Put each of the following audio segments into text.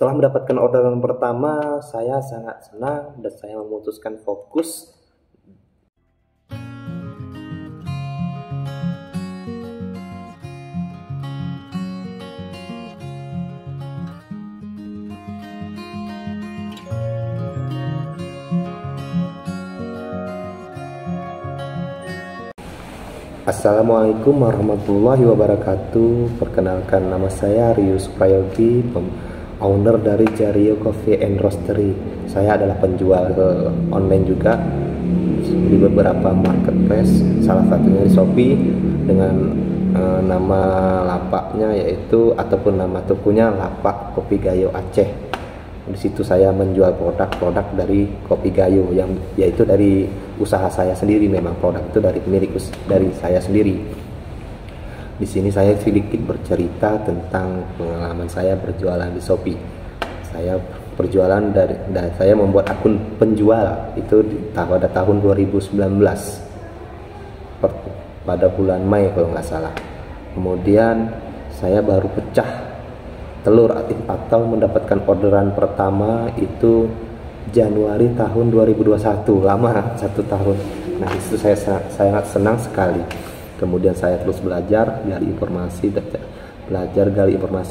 Setelah mendapatkan orderan pertama, saya sangat senang dan saya memutuskan fokus. Assalamualaikum warahmatullahi wabarakatuh. Perkenalkan, nama saya Rius Prayogi, owner dari Jario Coffee and Roastery. Saya adalah penjual online juga di beberapa marketplace, salah satunya di Shopee dengan nama lapaknya yaitu ataupun nama tokonya Lapak Kopi Gayo Aceh. Di situ saya menjual produk-produk dari Kopi Gayo yang yaitu dari usaha saya sendiri. Memang produk itu dari saya sendiri. Di sini saya sedikit bercerita tentang pengalaman saya berjualan di Shopee. Saya berjualan saya membuat akun penjual itu pada tahun 2019 pada bulan Mei kalau nggak salah. Kemudian saya baru pecah telur atau mendapatkan orderan pertama itu Januari tahun 2021, lama 1 tahun. Nah, itu saya sangat senang sekali. Kemudian saya terus belajar gali informasi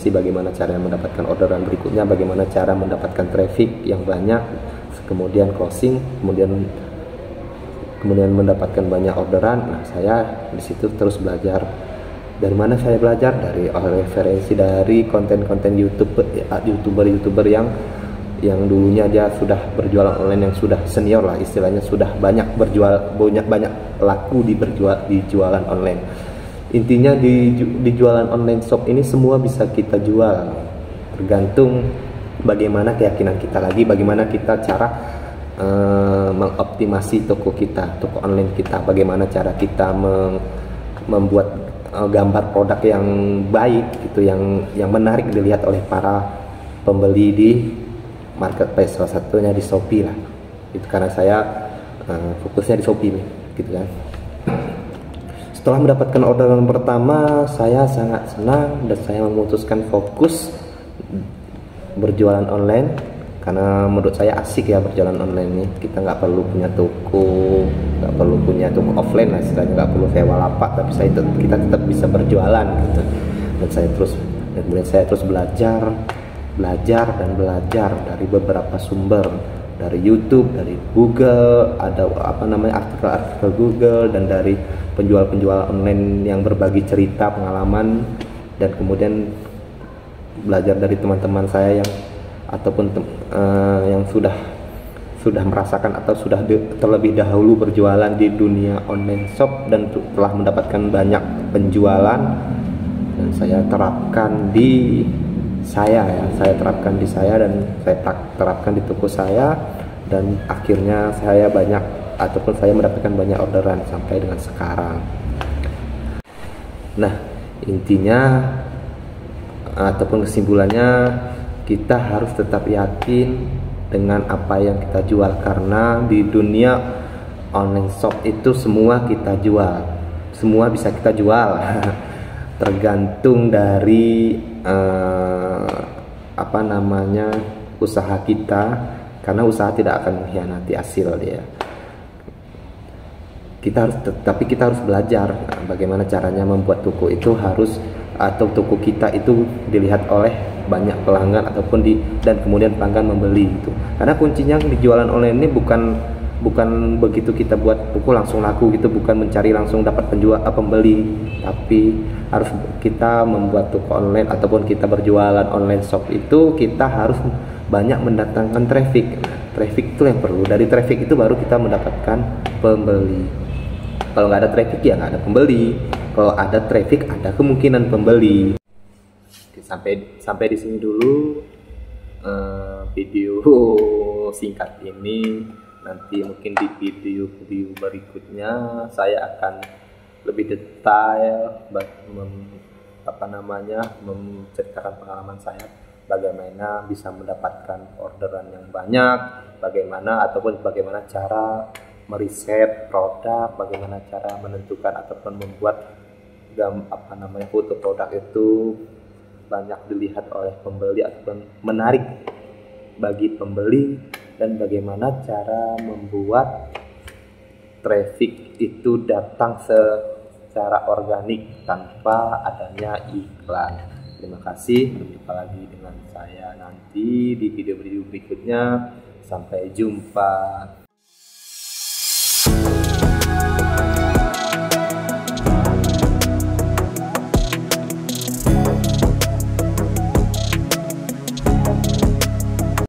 bagaimana cara mendapatkan orderan berikutnya, bagaimana cara mendapatkan traffic yang banyak, kemudian closing, kemudian mendapatkan banyak orderan. Nah, saya di situ terus belajar. Dari mana saya belajar? Dari referensi dari konten-konten youtuber yang dulunya dia sudah berjualan online, yang sudah senior lah istilahnya, sudah banyak laku di jualan online. Intinya di jualan online shop ini semua bisa kita jual, tergantung bagaimana keyakinan kita lagi, bagaimana kita cara mengoptimasi toko online kita, bagaimana cara kita membuat gambar produk yang baik gitu, yang menarik dilihat oleh para pembeli di marketplace, salah satunya di Shopee lah. Itu karena saya fokusnya di Shopee gitu kan. Setelah mendapatkan orderan pertama, saya sangat senang dan saya memutuskan fokus berjualan online. Karena menurut saya asik ya berjualan online ini. Kita nggak perlu punya toko, nggak perlu punya toko offline lah istilahnya, nggak perlu sewa lapak, tapi kita tetap bisa berjualan gitu. Kemudian saya terus belajar dari beberapa sumber, dari YouTube, dari Google, ada artikel-artikel Google, dan dari penjual-penjual online yang berbagi cerita pengalaman, dan kemudian belajar dari teman-teman saya yang sudah merasakan atau sudah terlebih dahulu berjualan di dunia online shop dan telah mendapatkan banyak penjualan, dan saya terapkan di saya dan saya terapkan di toko saya, dan akhirnya saya mendapatkan banyak orderan sampai dengan sekarang. Nah, intinya ataupun kesimpulannya, kita harus tetap yakin dengan apa yang kita jual, karena di dunia online shop itu semua kita jual, semua bisa kita jual tergantung dari usaha kita, karena usaha tidak akan mengkhianati hasil dia. Tapi kita harus belajar bagaimana caranya membuat toko kita itu dilihat oleh banyak pelanggan dan kemudian pelanggan membeli itu. Karena kuncinya di jualan online ini bukan begitu kita buat toko langsung laku gitu, bukan mencari langsung dapat pembeli, tapi harus kita membuat toko online ataupun kita berjualan online shop itu kita harus banyak mendatangkan traffic. Traffic itu yang perlu. Dari traffic itu baru kita mendapatkan pembeli. Kalau nggak ada traffic ya nggak ada pembeli. Kalau ada traffic ada kemungkinan pembeli. Sampai di sini dulu video singkat ini. Nanti mungkin di video berikutnya saya akan lebih detail menceritakan pengalaman saya, bagaimana bisa mendapatkan orderan yang banyak, bagaimana cara meriset produk, bagaimana cara menentukan ataupun membuat foto produk itu banyak dilihat oleh pembeli ataupun menarik bagi pembeli, dan bagaimana cara membuat traffic itu datang secara organik tanpa adanya iklan. Terima kasih, berjumpa lagi dengan saya nanti di video-video berikutnya. Sampai jumpa.